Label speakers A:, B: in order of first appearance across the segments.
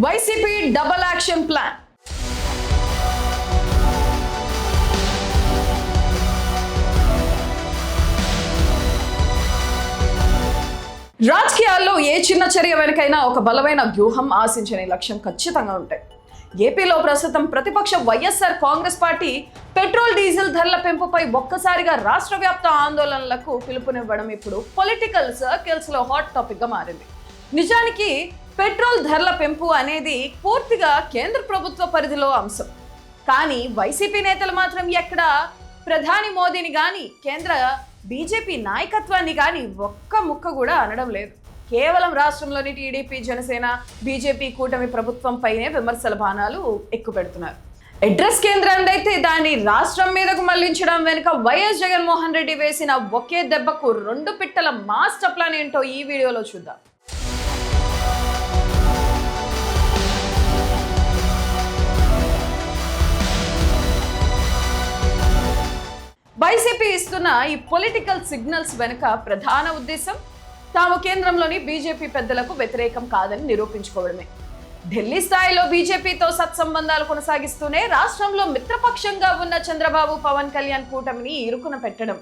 A: YCP double action plan. రాజకీయాల్లో ఏ చిన్న చర్య వెనుకైనా ఒక బలమైన వ్యూహం, ఆశించని లక్ష్యం ఖచ్చితంగా ఉంటాయి. ఏపీలో ప్రస్తుతం ప్రతిపక్ష YSR Congress party petrol diesel ధరల పెంపుపై ఒక్కసారిగా రాష్ట్ర వ్యాప్త ఆందోళనలకు పిలుపునివ్వడం ఇప్పుడు పొలిటికల్ సర్కిల్స్ లో హాట్ టాపిక్ గా మారింది. నిజానికి పెట్రోల్ ధరల పెంపు అనేది పూర్తిగా కేంద్ర ప్రభుత్వ పరిధిలో అంశం. కానీ వైసీపీ నేతలు మాత్రం ఎక్కడ ప్రధాని మోదీని కానీ కేంద్ర బీజేపీ నాయకత్వాన్ని కానీ ఒక్క ముక్క కూడా అనడం లేదు. కేవలం రాష్ట్రంలోని టీడీపీ, జనసేన, బీజేపీ కూటమి ప్రభుత్వంపైనే విమర్శల బాణాలు ఎక్కుపెడుతున్నారు. అడ్రస్ కేంద్రాన్ని అయితే దాన్ని రాష్ట్రం మీదకు మళ్లించడం వెనుక వైఎస్ జగన్మోహన్ రెడ్డి వేసిన ఒకే దెబ్బకు 2 పిట్టల మాస్టర్ ప్లాన్ ఏంటో ఈ వీడియోలో చూద్దాం. వైసీపీ ఇస్తున్న ఈ పొలిటికల్ సిగ్నల్స్ వెనుక ప్రధాన ఉద్దేశం తాము కేంద్రంలోని బీజేపీ పెద్దలకు వ్యతిరేకం కాదని నిరూపించుకోవడమే. ఢిల్లీ స్థాయిలో బీజేపీతో సత్సంబంధాలు కొనసాగిస్తూనే రాష్ట్రంలో మిత్రపక్షంగా ఉన్న చంద్రబాబు, పవన్ కళ్యాణ్ కూటమిని ఇరుకున పెట్టడం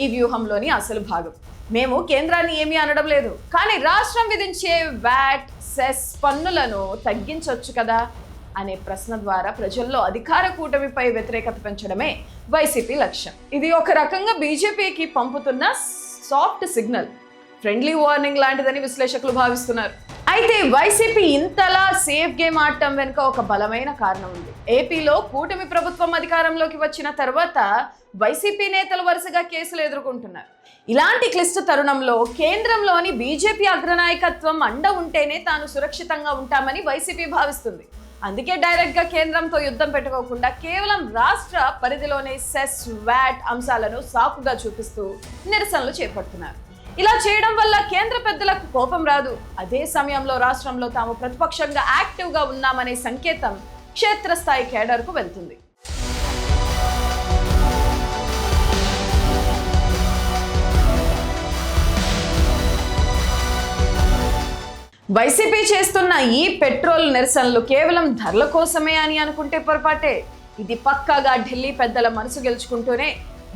A: ఈ వ్యూహంలోని అసలు భాగం. మేము కేంద్రాన్ని ఏమీ అనడం లేదు, కానీ రాష్ట్రం విధించే వ్యాట్, సెస్ పన్నులను తగ్గించవచ్చు కదా అనే ప్రశ్న ద్వారా ప్రజల్లో అధికార కూటమిపై వ్యతిరేకత పెంచడమే వైసీపీ లక్ష్యం. ఇది ఒక రకంగా బీజేపీకి పంపుతున్న సాఫ్ట్ సిగ్నల్, ఫ్రెండ్లీ వార్నింగ్ లాంటిదని విశ్లేషకులు భావిస్తున్నారు. అయితే వైసీపీ ఇంతలా సేఫ్ గేమ్ ఆడటం వెనుక ఒక బలమైన కారణం ఉంది. ఏపీలో కూటమి ప్రభుత్వం అధికారంలోకి వచ్చిన తర్వాత వైసీపీ నేతలు వరుసగా కేసులు ఎదుర్కొంటున్నారు. ఇలాంటి క్లిష్ట తరుణంలో కేంద్రంలోని బీజేపీ అగ్రనాయకత్వం అండ ఉంటేనే తాను సురక్షితంగా ఉంటామని వైసీపీ భావిస్తుంది. అందుకే డైరెక్ట్ గా కేంద్రంతో యుద్ధం పెట్టుకోకుండా కేవలం రాష్ట్ర పరిధిలోనే సెస్, వ్యాట్ అంశాలను సాకుగా చూపిస్తూ నిరసనలు చేపడుతున్నారు. ఇలా చేయడం వల్ల కేంద్ర పెద్దలకు కోపం రాదు. అదే సమయంలో రాష్ట్రంలో తాము ప్రతిపక్షంగా యాక్టివ్గా ఉన్నామనే సంకేతం క్షేత్రస్థాయి కేడర్కు వెళ్తుంది. వైసీపీ చేస్తున్న ఈ పెట్రోల్ నిరసనలు కేవలం ధరల కోసమే అని అనుకుంటే పొరపాటే. ఇది పక్కాగా ఢిల్లీ పెద్దల మనసు గెలుచుకుంటూనే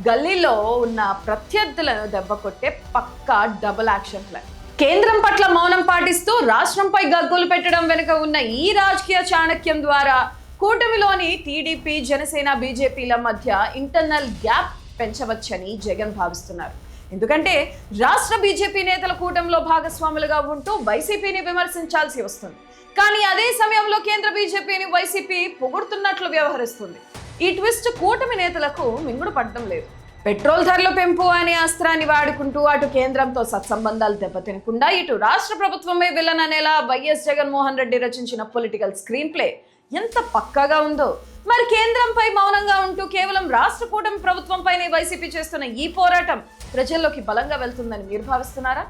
A: గల్లీలో ఉన్న ప్రత్యర్థులను దెబ్బకొట్టే పక్కా డబుల్ యాక్షన్ ప్లాన్. కేంద్రం పట్ల మౌనం పాటిస్తూ రాష్ట్రంపై గగ్గోలు పెట్టడం వెనుక ఉన్న ఈ రాజకీయ చాణక్యం ద్వారా కూటమిలోని టీడీపీ, జనసేన, బీజేపీల మధ్య ఇంటర్నల్ గ్యాప్ పెంచవచ్చని జగన్ భావిస్తున్నారు. ఎందుకంటే రాష్ట్ర బీజేపీ నేతల కూటమిలో భాగస్వాములుగా ఉంటూ వైసీపీని విమర్శించాల్సి వస్తుంది. కానీ అదే సమయంలో కేంద్ర బీజేపీని వైసీపీ పొగుడుతున్నట్లు వ్యవహరిస్తుంది. ఈ ట్విస్ట్ కూటమి నేతలకు మింగుడు పడడం లేదు. పెట్రోల్ ధరల పెంపు అనే అస్త్రాన్ని వాడుకుంటూ అటు కేంద్రంతో సత్సంబంధాలు దెబ్బతినకుండా ఇటు రాష్ట్ర ప్రభుత్వమే విలన్ అనేలా వైఎస్ జగన్మోహన్ రెడ్డి రచించిన పొలిటికల్ స్క్రీన్ ప్లే ఎంత పక్కాగా ఉందో. మరి కేంద్రంపై మౌనంగా ఉంటూ కేవలం రాష్ట్ర కూటమి ప్రభుత్వంపైనే వైసీపీ చేస్తున్న ఈ పోరాటం ప్రజల్లోకి బలంగా వెళ్తుందని మీరు భావిస్తున్నారా?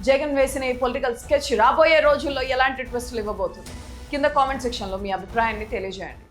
A: జగన్ వేసిన ఈ పొలిటికల్ స్కెచ్ రాబోయే రోజుల్లో ఎలాంటి ట్విస్టులు ఇవ్వబోతుంది? కింద కామెంట్ సెక్షన్లో మీ అభిప్రాయాన్ని తెలియజేయండి.